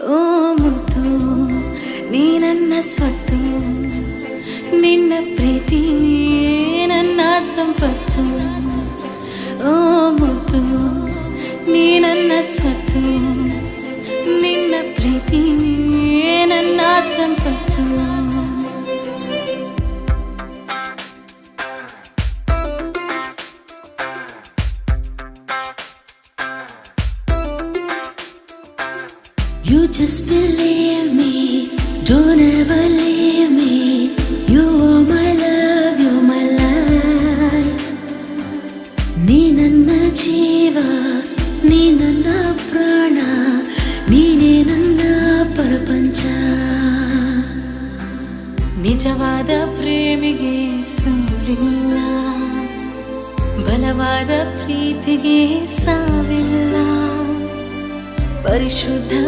ಓ ಮುದ್ದು ನೀ ನನ್ನ ಸ್ವತ್ತು, ನಿನ್ನ ಪ್ರೀತಿ ನನ್ನ ಸಂಪತ್ತು. ಓ ಮುದ್ದು ನೀ ನನ್ನ ಸ್ವತ್ತು, ನಿನ್ನ ಪ್ರೀತಿ ನನ್ನ ಸಂಪತ್ತು. You just believe me, don't ever leave me. You are my love, you're my life. ನೀ ನನ್ನ ಜೀವ, ನೀ ನನ್ನ ಪ್ರಾಣ, ನೀನೇ ನನ್ನ ಪ್ರಪಂಚ. ನಿಜವಾದ ಪ್ರೇಮಿಗೆ ಸೋಲಿಲ್ಲ, ಬಲವಾದ ಪ್ರೀತಿಗೆ ಸಾವಿಲ್ಲ. ಪರಿಶುದ್ಧ